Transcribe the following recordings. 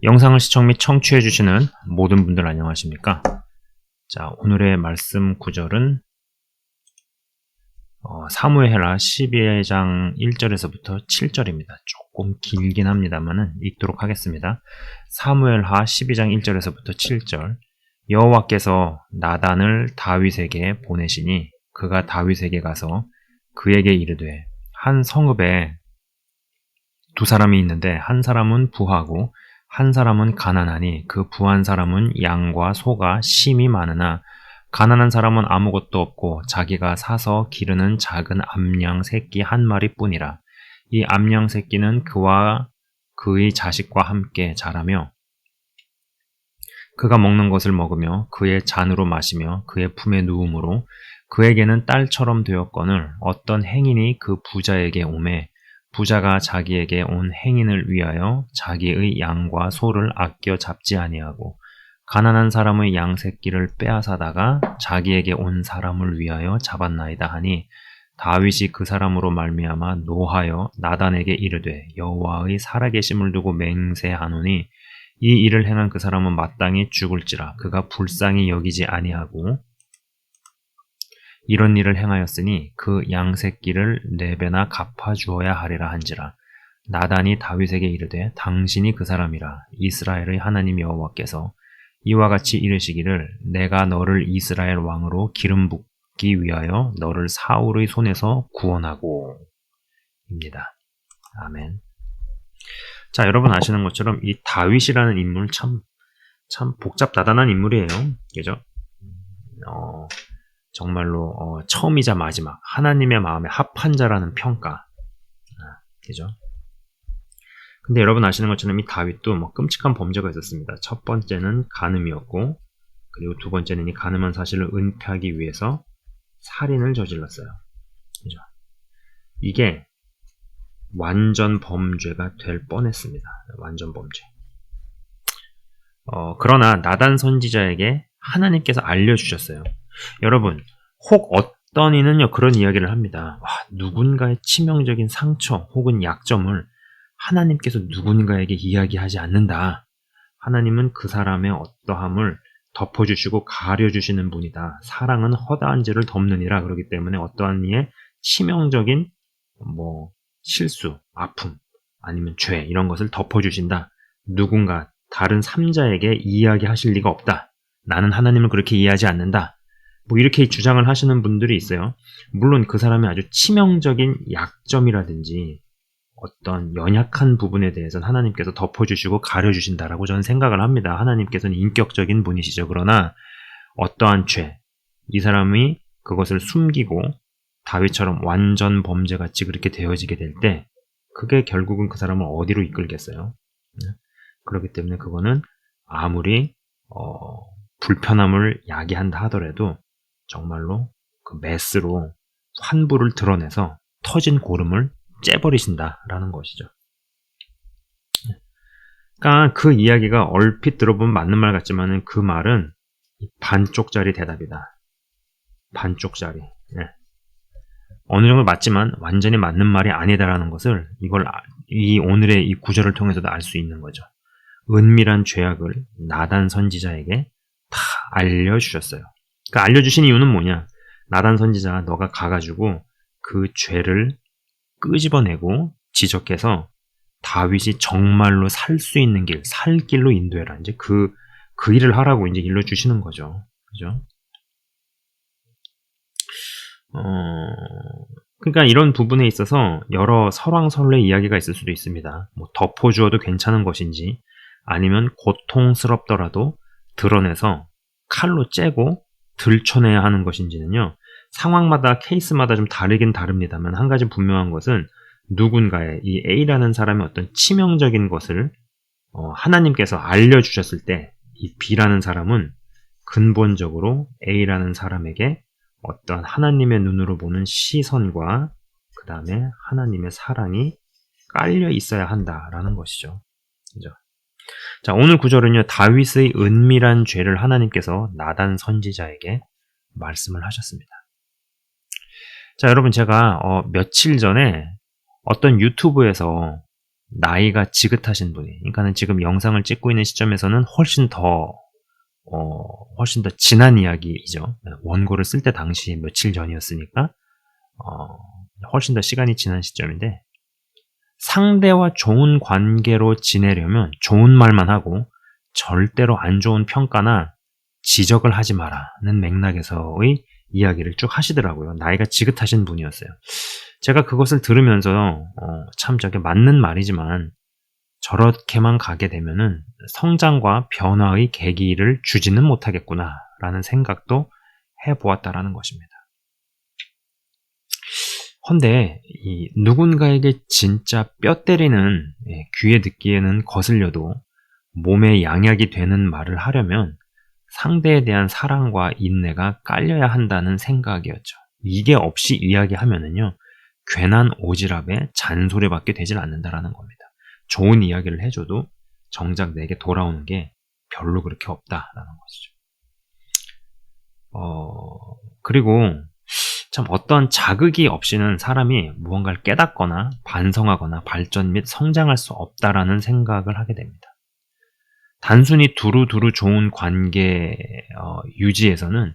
영상을 시청 및 청취해 주시는 모든 분들 안녕하십니까? 자, 오늘의 말씀 구절은 사무엘하 12장 1절에서부터 7절입니다. 조금 길긴 합니다만 읽도록 하겠습니다. 사무엘하 12장 1절에서부터 7절. 여호와께서 나단을 다윗에게 보내시니 그가 다윗에게 가서 그에게 이르되 한 성읍에 두 사람이 있는데 한 사람은 부하고 한 사람은 가난하니 그 부한 사람은 양과 소가 심이 많으나 가난한 사람은 아무것도 없고 자기가 사서 기르는 작은 암양 새끼 한 마리뿐이라. 이 암양 새끼는 그와 그의 자식과 함께 자라며 그가 먹는 것을 먹으며 그의 잔으로 마시며 그의 품에 누움으로 그에게는 딸처럼 되었거늘 어떤 행인이 그 부자에게 오매 부자가 자기에게 온 행인을 위하여 자기의 양과 소를 아껴 잡지 아니하고 가난한 사람의 양 새끼를 빼앗아다가 자기에게 온 사람을 위하여 잡았나이다 하니 다윗이 그 사람으로 말미암아 노하여 나단에게 이르되 여호와의 살아계심을 두고 맹세하노니 이 일을 행한 그 사람은 마땅히 죽을지라. 그가 불쌍히 여기지 아니하고 이런 일을 행하였으니 그 양 새끼를 네 배나 갚아주어야 하리라 한지라. 나단이 다윗에게 이르되 당신이 그 사람이라. 이스라엘의 하나님 여호와께서 이와 같이 이르시기를 내가 너를 이스라엘 왕으로 기름 붓기 위하여 너를 사울의 손에서 구원하고 입니다. 아멘. 자, 여러분 아시는 것처럼 이 다윗이라는 인물 참 복잡다단한 인물이에요. 그죠? 정말로 처음이자 마지막 하나님의 마음에 합한 자라는 평가. 그죠? 근데 여러분 아시는 것처럼 이 다윗도 끔찍한 범죄가 있었습니다. 첫 번째는 간음이었고, 그리고 두 번째는 이 간음한 사실을 은폐하기 위해서 살인을 저질렀어요. 그죠? 이게 완전 범죄가 될 뻔했습니다. 완전 범죄. 그러나 나단 선지자에게 하나님께서 알려주셨어요. 여러분, 혹 어떤 이는요 그런 이야기를 합니다. 누군가의 치명적인 상처 혹은 약점을 하나님께서 누군가에게 이야기하지 않는다. 하나님은 그 사람의 어떠함을 덮어주시고 가려주시는 분이다. 사랑은 허다한 죄를 덮느니라. 그렇기 때문에 어떠한 이의 치명적인 실수, 아픔, 아니면 죄 이런 것을 덮어주신다. 누군가 다른 3자에게 이야기하실 리가 없다. 나는 하나님을 그렇게 이해하지 않는다. 이렇게 주장을 하시는 분들이 있어요. 물론 그 사람의 아주 치명적인 약점이라든지 어떤 연약한 부분에 대해서는 하나님께서 덮어주시고 가려주신다라고 저는 생각을 합니다. 하나님께서는 인격적인 분이시죠. 그러나 어떠한 죄, 이 사람이 그것을 숨기고 다윗처럼 완전 범죄같이 그렇게 되어지게 될 때 그게 결국은 그 사람을 어디로 이끌겠어요? 그렇기 때문에 그거는 아무리 불편함을 야기한다 하더라도 정말로 그 메스로 환부를 드러내서 터진 고름을 째버리신다라는 것이죠. 그러니까 그 이야기가 얼핏 들어보면 맞는 말 같지만 그 말은 반쪽짜리 대답이다. 반쪽짜리. 어느 정도 맞지만 완전히 맞는 말이 아니다라는 것을 이 오늘의 이 구절을 통해서도 알 수 있는 거죠. 은밀한 죄악을 나단 선지자에게 다 알려주셨어요. 그러니까 알려주신 이유는 뭐냐? 나단 선지자 너가 가가지고 그 죄를 끄집어내고 지적해서 다윗이 정말로 살 수 있는 길, 살 길로 인도해라. 이제 그 일을 하라고 이제 일러주시는 거죠. 그죠? 그러니까 이런 부분에 있어서 여러 설왕설래 이야기가 있을 수도 있습니다. 덮어주어도 괜찮은 것인지 아니면 고통스럽더라도 드러내서 칼로 째고 들춰내야 하는 것인지는요. 상황마다 케이스마다 좀 다르긴 다릅니다만 한 가지 분명한 것은 누군가의 이 A라는 사람의 어떤 치명적인 것을 하나님께서 알려주셨을 때 이 B라는 사람은 근본적으로 A라는 사람에게 어떤 하나님의 눈으로 보는 시선과 그 다음에 하나님의 사랑이 깔려 있어야 한다라는 것이죠. 그죠? 자, 오늘 구절은요, 다윗의 은밀한 죄를 하나님께서 나단 선지자에게 말씀을 하셨습니다. 자, 여러분 제가 며칠 전에 어떤 유튜브에서 나이가 지긋하신 분이, 그러니까는 지금 영상을 찍고 있는 시점에서는 훨씬 더 지난 이야기이죠. 원고를 쓸 때 당시 며칠 전이었으니까, 훨씬 더 시간이 지난 시점인데, 상대와 좋은 관계로 지내려면 좋은 말만 하고, 절대로 안 좋은 평가나 지적을 하지 마라는 맥락에서의 이야기를 쭉 하시더라고요. 나이가 지긋하신 분이었어요. 제가 그것을 들으면서 참 저게 맞는 말이지만 저렇게만 가게 되면은 성장과 변화의 계기를 주지는 못하겠구나 라는 생각도 해보았다라는 것입니다. 헌데 이 누군가에게 진짜 뼈 때리는, 귀에 듣기에는 거슬려도 몸에 양약이 되는 말을 하려면 상대에 대한 사랑과 인내가 깔려야 한다는 생각이었죠. 이게 없이 이야기하면은요, 괜한 오지랖에 잔소리밖에 되질 않는다라는 겁니다. 좋은 이야기를 해줘도 정작 내게 돌아오는 게 별로 그렇게 없다라는 것이죠. 그리고 참 어떤 자극이 없이는 사람이 무언가를 깨닫거나 반성하거나 발전 및 성장할 수 없다라는 생각을 하게 됩니다. 단순히 두루두루 좋은 관계 유지에서는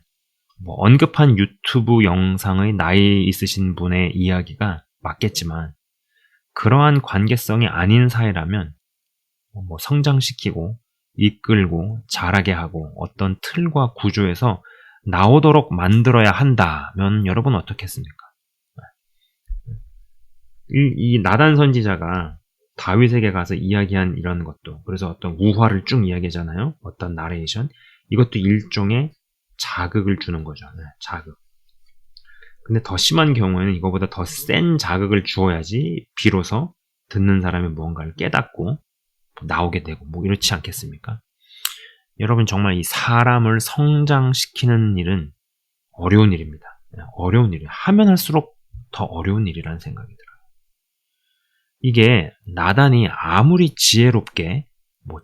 언급한 유튜브 영상의 나이 있으신 분의 이야기가 맞겠지만 그러한 관계성이 아닌 사이라면 성장시키고 이끌고 자라게 하고 어떤 틀과 구조에서 나오도록 만들어야 한다면 여러분 어떻겠습니까? 이 나단 선지자가 다윗에게 가서 이야기한 이런 것도, 그래서 어떤 우화를 쭉 이야기하잖아요. 어떤 나레이션, 이것도 일종의 자극을 주는 거죠. 자극. 근데 더 심한 경우에는 이거보다 더 센 자극을 주어야지 비로소 듣는 사람이 무언가를 깨닫고 나오게 되고 이렇지 않겠습니까? 여러분 정말 이 사람을 성장시키는 일은 어려운 일입니다. 어려운 일이에요. 하면 할수록 더 어려운 일이라는 생각이 들어요. 이게 나단이 아무리 지혜롭게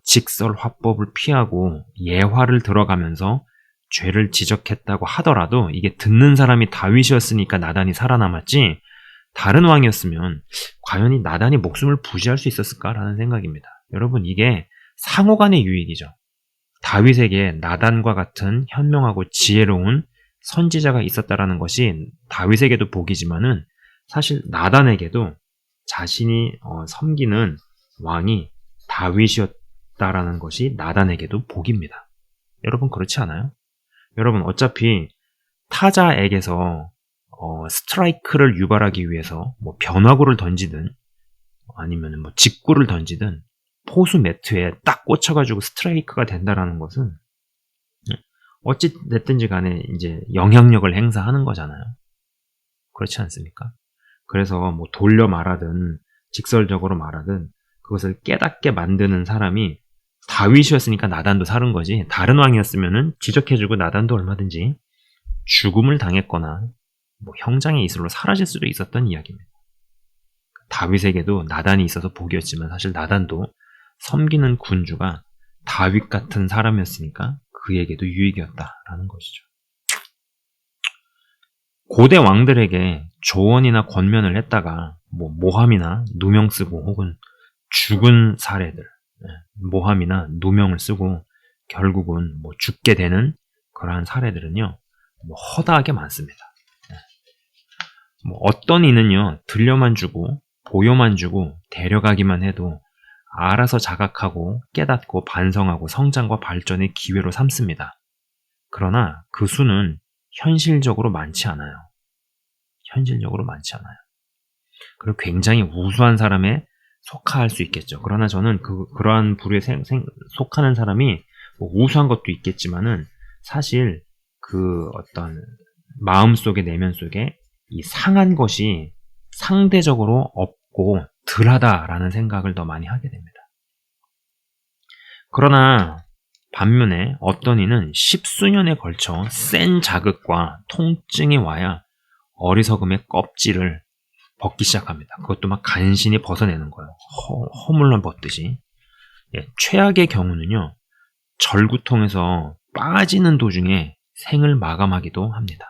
직설화법을 피하고 예화를 들어가면서 죄를 지적했다고 하더라도 이게 듣는 사람이 다윗이었으니까 나단이 살아남았지, 다른 왕이었으면 과연 이 나단이 목숨을 부지할 수 있었을까라는 생각입니다. 여러분 이게 상호간의 유익이죠. 다윗에게 나단과 같은 현명하고 지혜로운 선지자가 있었다라는 것이 다윗에게도 복이지만은 사실 나단에게도 자신이 섬기는 왕이 다윗이었다라는 것이 나단에게도 복입니다. 여러분 그렇지 않아요? 여러분 어차피 타자에게서 스트라이크를 유발하기 위해서 변화구를 던지든 아니면 직구를 던지든 포수 매트에 딱 꽂혀가지고 스트라이크가 된다라는 것은 어찌 됐든지 간에 이제 영향력을 행사하는 거잖아요. 그렇지 않습니까? 그래서 돌려 말하든 직설적으로 말하든 그것을 깨닫게 만드는 사람이 다윗이었으니까 나단도 사는 거지, 다른 왕이었으면은 지적해주고 나단도 얼마든지 죽음을 당했거나 형장의 이슬로 사라질 수도 있었던 이야기입니다. 다윗에게도 나단이 있어서 복이었지만 사실 나단도 섬기는 군주가 다윗 같은 사람이었으니까 그에게도 유익이었다라는 것이죠. 고대 왕들에게 조언이나 권면을 했다가 모함이나 누명 쓰고 혹은 죽은 사례들, 모함이나 누명을 쓰고 결국은 죽게 되는 그러한 사례들은요 허다하게 많습니다. 어떤 이는요 들려만 주고 보여만 주고 데려가기만 해도 알아서 자각하고 깨닫고 반성하고 성장과 발전의 기회로 삼습니다. 그러나 그 수는 현실적으로 많지 않아요. 그리고 굉장히 우수한 사람에 속할 수 있겠죠. 그러나 저는 그러한 부류에 속하는 사람이 우수한 것도 있겠지만은 사실 그 어떤 마음속에 내면 속에 이 상한 것이 상대적으로 없고 덜하다라는 생각을 더 많이 하게 됩니다. 그러나 반면에 어떤 이는 십수년에 걸쳐 센 자극과 통증이 와야 어리석음의 껍질을 벗기 시작합니다. 그것도 간신히 벗어내는 거예요. 허물러 벗듯이. 최악의 경우는요, 절구통에서 빠지는 도중에 생을 마감하기도 합니다.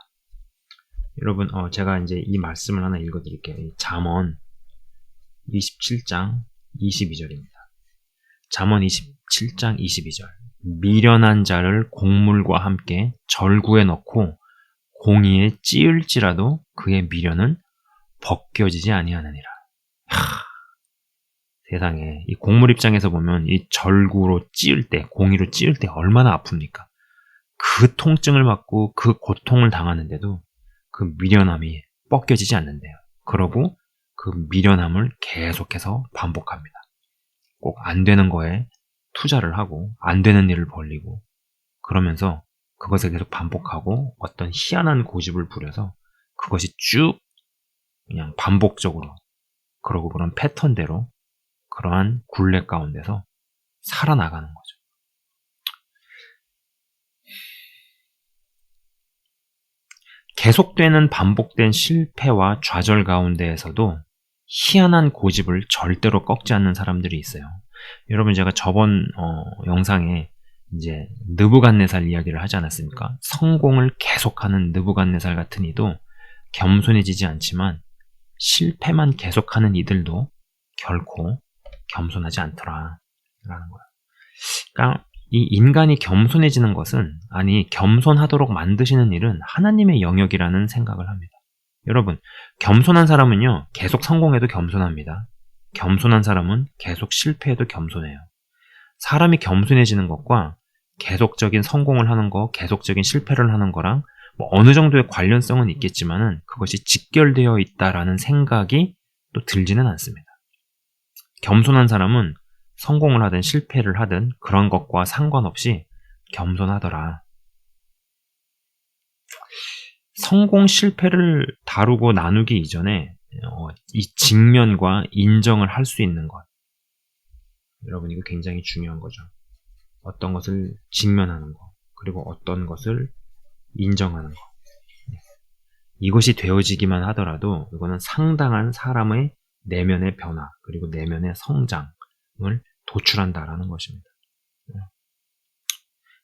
여러분, 제가 이제 이 말씀을 하나 읽어드릴게요. 잠언 27장 22절입니다. 잠언 27장 22절. 미련한 자를 곡물과 함께 절구에 넣고 공의에 찌을지라도 그의 미련은 벗겨지지 아니하느니라. 세상에, 이 곡물 입장에서 보면 이 절구로 찌을 때, 공의로 찌을 때 얼마나 아픕니까? 그 통증을 받고 그 고통을 당하는데도 그 미련함이 벗겨지지 않는데요. 그러고 그 미련함을 계속해서 반복합니다. 꼭 안 되는 거에 투자를 하고 안 되는 일을 벌리고 그러면서 그것을 계속 반복하고 어떤 희한한 고집을 부려서 그것이 쭉 그냥 반복적으로 그러고 그런 패턴대로 그러한 굴레 가운데서 살아나가는 거죠. 계속되는 반복된 실패와 좌절 가운데에서도 희한한 고집을 절대로 꺾지 않는 사람들이 있어요. 여러분 제가 저번 영상에 이제 느부갓네살 이야기를 하지 않았습니까? 성공을 계속하는 느부갓네살 같은 이도 겸손해지지 않지만 실패만 계속하는 이들도 결코 겸손하지 않더라 라는 거예요. 그러니까 이 인간이 겸손해지는 것은 아니 겸손하도록 만드시는 일은 하나님의 영역이라는 생각을 합니다. 여러분 겸손한 사람은요 계속 성공해도 겸손합니다. 겸손한 사람은 계속 실패해도 겸손해요. 사람이 겸손해지는 것과 계속적인 성공을 하는 거, 계속적인 실패를 하는 거랑 뭐 어느 정도의 관련성은 있겠지만은 그것이 직결되어 있다라는 생각이 또 들지는 않습니다. 겸손한 사람은 성공을 하든 실패를 하든 그런 것과 상관없이 겸손하더라. 성공 실패를 다루고 나누기 이전에 이 직면과 인정을 할 수 있는 것. 여러분 이거 굉장히 중요한 거죠. 어떤 것을 직면하는 거, 그리고 어떤 것을 인정하는 거. 이것이 되어지기만 하더라도 이거는 상당한 사람의 내면의 변화, 그리고 내면의 성장을 도출한다라는 것입니다.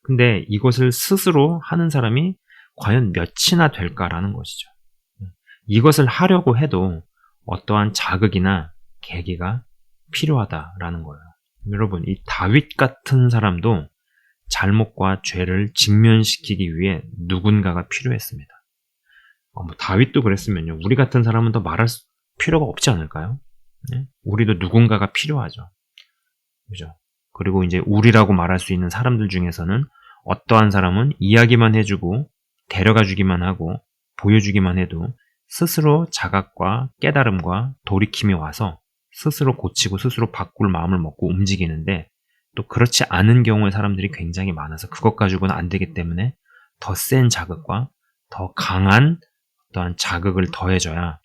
근데 이것을 스스로 하는 사람이 과연 몇이나 될까라는 것이죠. 이것을 하려고 해도 어떠한 자극이나 계기가 필요하다라는 거예요. 여러분, 이 다윗 같은 사람도 잘못과 죄를 직면시키기 위해 누군가가 필요했습니다. 뭐 다윗도 그랬으면요. 우리 같은 사람은 더 말할 필요가 없지 않을까요? 네? 우리도 누군가가 필요하죠. 그죠? 그리고 이제 우리라고 말할 수 있는 사람들 중에서는 어떠한 사람은 이야기만 해주고 데려가 주기만 하고 보여주기만 해도 스스로 자각과 깨달음과 돌이킴이 와서 스스로 고치고 스스로 바꿀 마음을 먹고 움직이는데 또 그렇지 않은 경우의 사람들이 굉장히 많아서 그것 가지고는 안 되기 때문에 더 센 자극과 더 강한 어떠한 자극을 더해줘야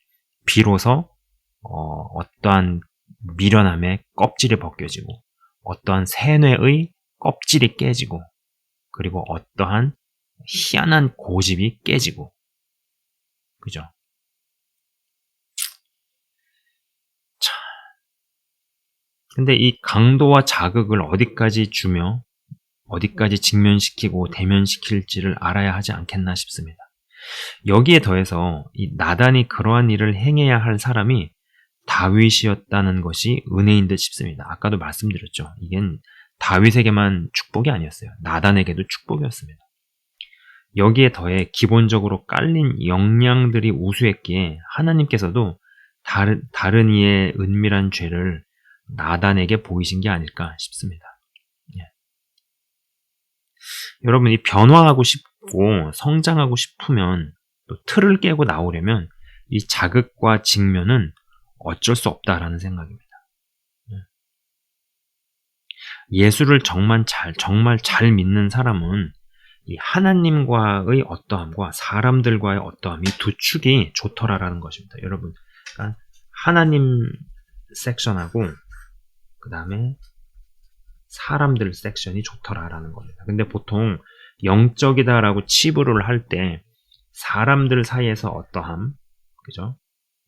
비로소 어떠한 미련함의 껍질이 벗겨지고 어떠한 세뇌의 껍질이 깨지고 그리고 어떠한 희한한 고집이 깨지고 그죠? 자, 근데 이 강도와 자극을 어디까지 주며 어디까지 직면시키고 대면시킬지를 알아야 하지 않겠나 싶습니다. 여기에 더해서 이 나단이 그러한 일을 행해야 할 사람이 다윗이었다는 것이 은혜인 듯 싶습니다. 아까도 말씀드렸죠. 이겐 다윗에게만 축복이 아니었어요. 나단에게도 축복이었습니다. 여기에 더해 기본적으로 깔린 역량들이 우수했기에 하나님께서도 다른 이의 은밀한 죄를 나단에게 보이신 게 아닐까 싶습니다. 예. 여러분, 이 변화하고 싶고 성장하고 싶으면 또 틀을 깨고 나오려면 이 자극과 직면은 어쩔 수 없다라는 생각입니다. 예수를 정말 잘 믿는 사람은 이 하나님과의 어떠함과 사람들과의 어떠함, 이 두 축이 좋더라라는 것입니다. 여러분, 그러니까 하나님 섹션하고 그 다음에 사람들 섹션이 좋더라라는 겁니다. 근데 보통 영적이다라고 치부를 할 때 사람들 사이에서 어떠함, 그죠?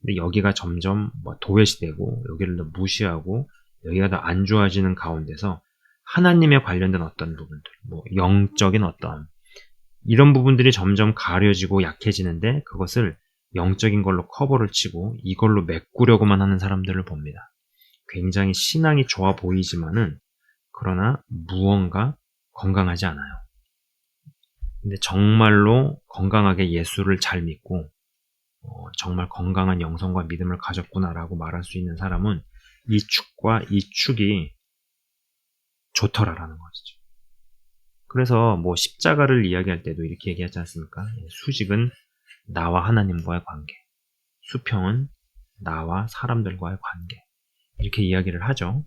근데 여기가 점점 도외시되고 여기를 더 무시하고 여기가 더 안 좋아지는 가운데서 하나님에 관련된 어떤 부분들, 영적인 어떠함 이런 부분들이 점점 가려지고 약해지는데 그것을 영적인 걸로 커버를 치고 이걸로 메꾸려고만 하는 사람들을 봅니다. 굉장히 신앙이 좋아 보이지만은 그러나 무언가 건강하지 않아요. 근데 정말로 건강하게 예수를 잘 믿고 정말 건강한 영성과 믿음을 가졌구나라고 말할 수 있는 사람은 이 축과 이 축이 좋더라라는 것이죠. 그래서 뭐 십자가를 이야기할 때도 이렇게 얘기하지 않습니까? 수직은 나와 하나님과의 관계, 수평은 나와 사람들과의 관계, 이렇게 이야기를 하죠.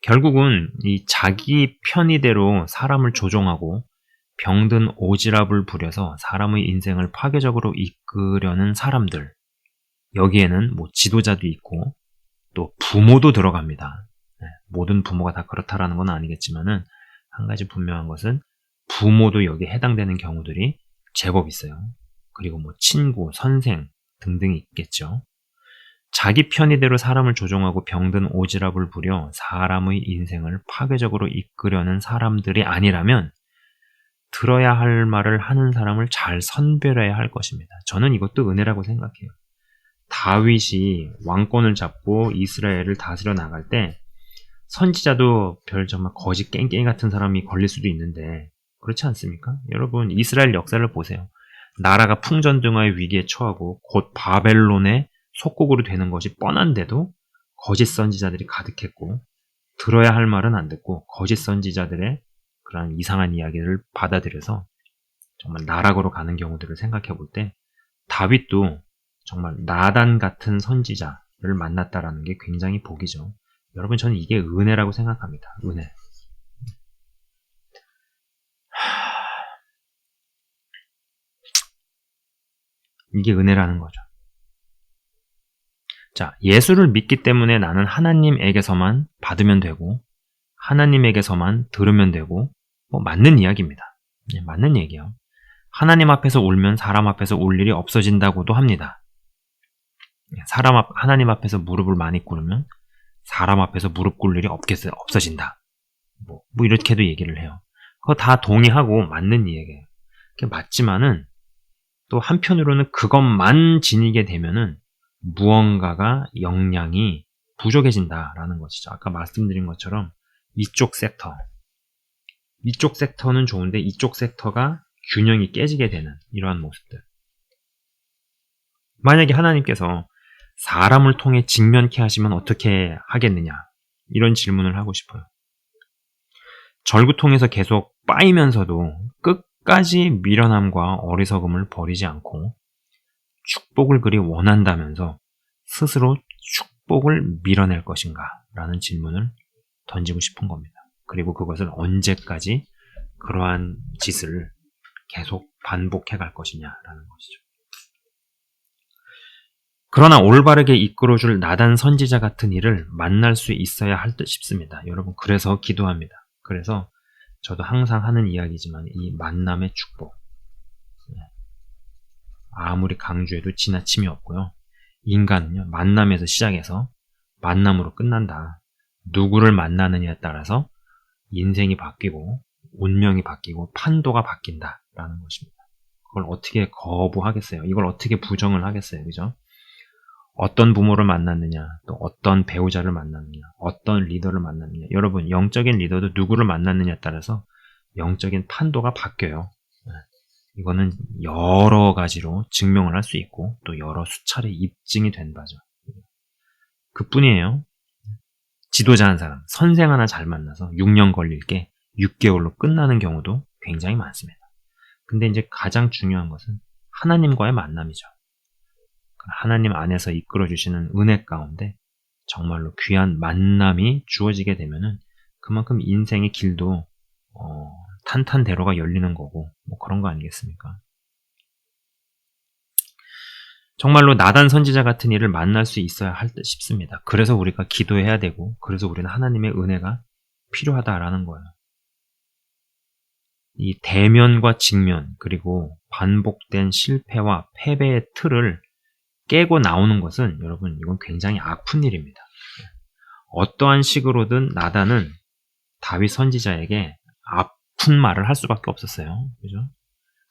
결국은 이 자기 편의대로 사람을 조종하고 병든 오지랖을 부려서 사람의 인생을 파괴적으로 이끄려는 사람들, 여기에는 뭐 지도자도 있고 또 부모도 들어갑니다. 모든 부모가 다 그렇다라는 건 아니겠지만은 한 가지 분명한 것은 부모도 여기에 해당되는 경우들이 제법 있어요. 그리고 뭐 친구, 선생 등등이 있겠죠. 자기 편의대로 사람을 조종하고 병든 오지랖을 부려 사람의 인생을 파괴적으로 이끄려는 사람들이 아니라면 들어야 할 말을 하는 사람을 잘 선별해야 할 것입니다. 저는 이것도 은혜라고 생각해요. 다윗이 왕권을 잡고 이스라엘을 다스려 나갈 때 선지자도 별 정말 거짓 깽깽이 같은 사람이 걸릴 수도 있는데 그렇지 않습니까? 여러분 이스라엘 역사를 보세요. 나라가 풍전등화의 위기에 처하고 곧 바벨론의 속국으로 되는 것이 뻔한데도 거짓 선지자들이 가득했고 들어야 할 말은 안 듣고 거짓 선지자들의 그런 이상한 이야기를 받아들여서 정말 나락으로 가는 경우들을 생각해 볼 때 다윗도 정말 나단 같은 선지자를 만났다라는 게 굉장히 복이죠. 여러분 저는 이게 은혜라고 생각합니다. 은혜. 이게 은혜라는 거죠. 자, 예수를 믿기 때문에 나는 하나님에게서만 받으면 되고 하나님에게서만 들으면 되고 맞는 이야기입니다. 맞는 얘기예요. 하나님 앞에서 울면 사람 앞에서 울 일이 없어진다고도 합니다. 하나님 앞에서 무릎을 많이 꿇으면 사람 앞에서 무릎 꿇을 일이 없어진다. 뭐 이렇게도 얘기를 해요. 그거 다 동의하고 맞는 이야기예요. 맞지만은 또 한편으로는 그것만 지니게 되면은 무언가가 역량이 부족해진다라는 것이죠. 아까 말씀드린 것처럼 이쪽 섹터는 좋은데 이쪽 섹터가 균형이 깨지게 되는 이러한 모습들. 만약에 하나님께서 사람을 통해 직면케 하시면 어떻게 하겠느냐? 이런 질문을 하고 싶어요. 절구통에서 계속 빠이면서도 끝까지 미련함과 어리석음을 버리지 않고 축복을 그리 원한다면서 스스로 축복을 밀어낼 것인가? 라는 질문을 던지고 싶은 겁니다. 그리고 그것을 언제까지 그러한 짓을 계속 반복해 갈 것이냐라는 것이죠. 그러나 올바르게 이끌어줄 나단 선지자 같은 이를 만날 수 있어야 할 듯 싶습니다. 여러분 그래서 기도합니다. 그래서 저도 항상 하는 이야기지만 이 만남의 축복 아무리 강조해도 지나침이 없고요. 인간은요 만남에서 시작해서 만남으로 끝난다. 누구를 만나느냐에 따라서 인생이 바뀌고 운명이 바뀌고 판도가 바뀐다라는 것입니다. 그걸 어떻게 거부하겠어요? 이걸 어떻게 부정을 하겠어요? 그죠? 어떤 부모를 만났느냐, 또 어떤 배우자를 만났느냐, 어떤 리더를 만났느냐. 여러분, 영적인 리더도 누구를 만났느냐에 따라서 영적인 판도가 바뀌어요. 이거는 여러 가지로 증명을 할 수 있고 또 여러 수차례 입증이 된 바죠. 그뿐이에요. 지도자 한 사람, 선생 하나 잘 만나서 6년 걸릴 게 6개월로 끝나는 경우도 굉장히 많습니다. 근데 이제 가장 중요한 것은 하나님과의 만남이죠. 하나님 안에서 이끌어주시는 은혜 가운데 정말로 귀한 만남이 주어지게 되면은 그만큼 인생의 길도 탄탄대로가 열리는 거고 뭐 그런 거 아니겠습니까? 정말로 나단 선지자 같은 이를 만날 수 있어야 할 듯 싶습니다. 그래서 우리가 기도해야 되고 그래서 우리는 하나님의 은혜가 필요하다라는 거예요. 이 대면과 직면 그리고 반복된 실패와 패배의 틀을 깨고 나오는 것은 여러분 이건 굉장히 아픈 일입니다. 어떠한 식으로든 나단은 다윗 선지자에게 아픈 말을 할 수밖에 없었어요. 그죠?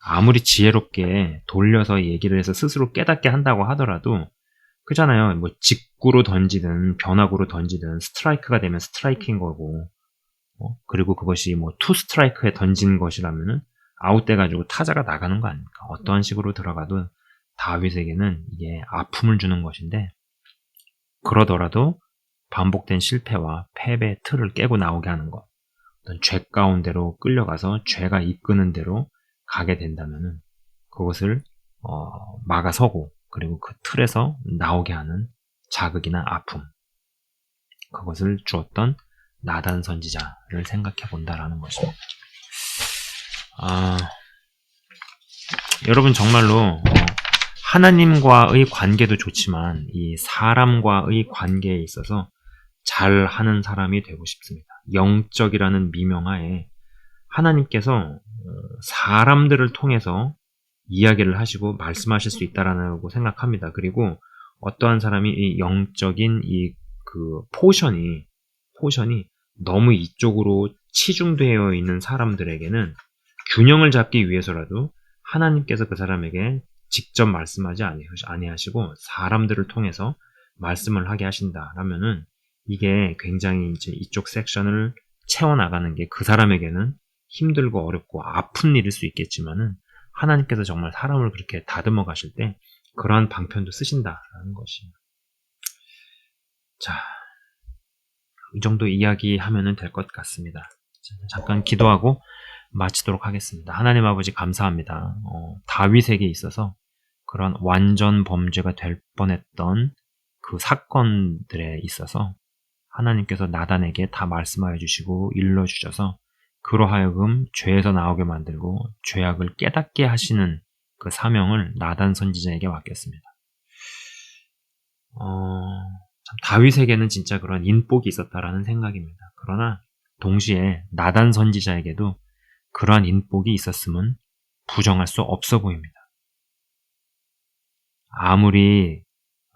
아무리 지혜롭게 돌려서 얘기를 해서 스스로 깨닫게 한다고 하더라도 그잖아요. 뭐 직구로 던지든 변화구로 던지든 스트라이크가 되면 스트라이크인 거고 그리고 그것이 뭐 투 스트라이크에 던진 것이라면은 아웃돼가지고 타자가 나가는 거 아닙니까? 어떠한 식으로 들어가도 다윗에게는 이게 아픔을 주는 것인데 그러더라도 반복된 실패와 패배의 틀을 깨고 나오게 하는 것, 어떤 죄 가운데로 끌려가서 죄가 이끄는 대로 가게 된다면은 그것을 막아서고 그리고 그 틀에서 나오게 하는 자극이나 아픔, 그것을 주었던 나단 선지자를 생각해 본다라는 것입니다. 여러분 정말로 하나님과의 관계도 좋지만 이 사람과의 관계에 있어서 잘하는 사람이 되고 싶습니다. 영적이라는 미명하에 하나님께서 사람들을 통해서 이야기를 하시고 말씀하실 수 있다라고 생각합니다. 그리고 어떠한 사람이 이 영적인 이 그 포션이 너무 이쪽으로 치중되어 있는 사람들에게는 균형을 잡기 위해서라도 하나님께서 그 사람에게 직접 말씀하지 아니하시고 사람들을 통해서 말씀을 하게 하신다라면은 이게 굉장히 이제 이쪽 섹션을 채워나가는 게 그 사람에게는 힘들고 어렵고 아픈 일일 수 있겠지만은 하나님께서 정말 사람을 그렇게 다듬어 가실 때 그러한 방편도 쓰신다라는 것이. 자, 이 정도 이야기하면 될 것 같습니다. 잠깐 기도하고 마치도록 하겠습니다. 하나님 아버지 감사합니다. 다윗에게 있어서 그런 완전 범죄가 될 뻔했던 그 사건들에 있어서 하나님께서 나단에게 다 말씀하여 주시고 일러주셔서 그로 하여금 죄에서 나오게 만들고 죄악을 깨닫게 하시는 그 사명을 나단 선지자에게 맡겼습니다. 참 다윗에게는 진짜 그런 인복이 있었다라는 생각입니다. 그러나 동시에 나단 선지자에게도 그러한 인복이 있었음은 부정할 수 없어 보입니다. 아무리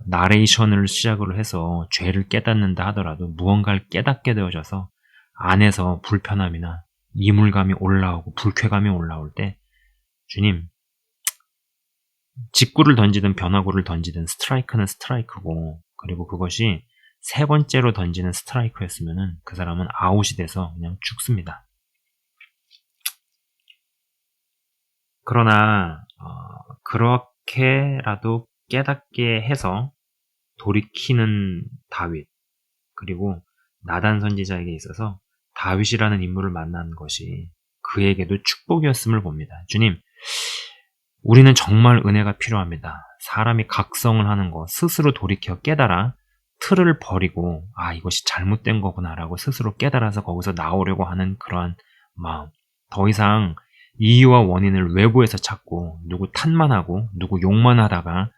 나레이션을 시작으로 해서 죄를 깨닫는다 하더라도 무언가를 깨닫게 되어져서 안에서 불편함이나 이물감이 올라오고 불쾌감이 올라올 때 주님, 직구를 던지든 변화구를 던지든 스트라이크는 스트라이크고 그리고 그것이 세 번째로 던지는 스트라이크였으면 그 사람은 아웃이 돼서 그냥 죽습니다. 그러나 그렇게라도 깨닫게 해서 돌이키는 다윗, 그리고 나단 선지자에게 있어서 다윗이라는 인물을 만난 것이 그에게도 축복이었음을 봅니다. 주님, 우리는 정말 은혜가 필요합니다. 사람이 각성을 하는 것, 스스로 돌이켜 깨달아 틀을 버리고 이것이 잘못된 거구나라고 스스로 깨달아서 거기서 나오려고 하는 그러한 마음. 더 이상 이유와 원인을 외부에서 찾고 누구 탓만 하고 누구 욕만 하다가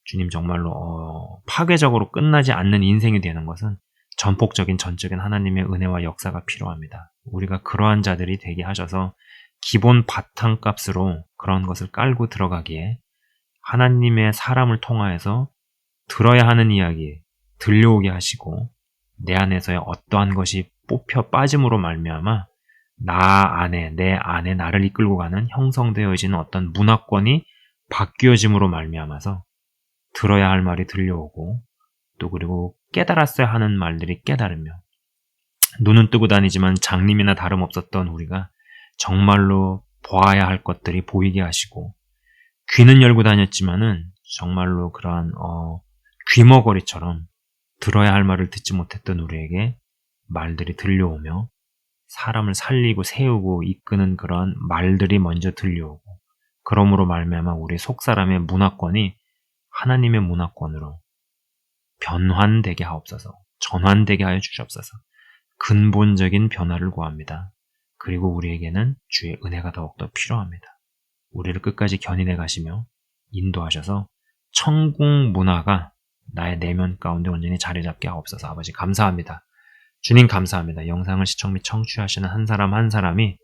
주님 정말로 파괴적으로 끝나지 않는 인생이 되는 것은 전폭적인 전적인 하나님의 은혜와 역사가 필요합니다. 우리가 그러한 자들이 되게 하셔서 기본 바탕값으로 그런 것을 깔고 들어가기에 하나님의 사람을 통하여서 들어야 하는 이야기 들려오게 하시고 내 안에서의 어떠한 것이 뽑혀 빠짐으로 말미암아 내 안에 나를 이끌고 가는 형성되어지는 어떤 문화권이 바뀌어짐으로 말미암아서 들어야 할 말이 들려오고 또 그리고 깨달았어야 하는 말들이 깨달으며 눈은 뜨고 다니지만 장님이나 다름없었던 우리가 정말로 보아야 할 것들이 보이게 하시고 귀는 열고 다녔지만은 정말로 그러한 귀머거리처럼 들어야 할 말을 듣지 못했던 우리에게 말들이 들려오며 사람을 살리고 세우고 이끄는 그러한 말들이 먼저 들려오고 그러므로 말미암아 우리 속사람의 문화권이 하나님의 문화권으로 변환되게 하옵소서, 전환되게 하여 주시옵소서. 근본적인 변화를 구합니다. 그리고 우리에게는 주의 은혜가 더욱더 필요합니다. 우리를 끝까지 견인해 가시며 인도하셔서 천국 문화가 나의 내면 가운데 온전히 자리 잡게 하옵소서. 아버지 감사합니다. 주님 감사합니다. 영상을 시청 및 청취하시는 한 사람 한 사람이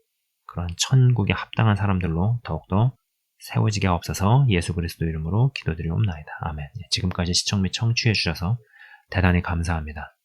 그런 천국에 합당한 사람들로 더욱더 세워지게 하옵소서. 예수 그리스도 이름으로 기도드리옵나이다. 아멘. 지금까지 시청 및 청취해 주셔서 대단히 감사합니다.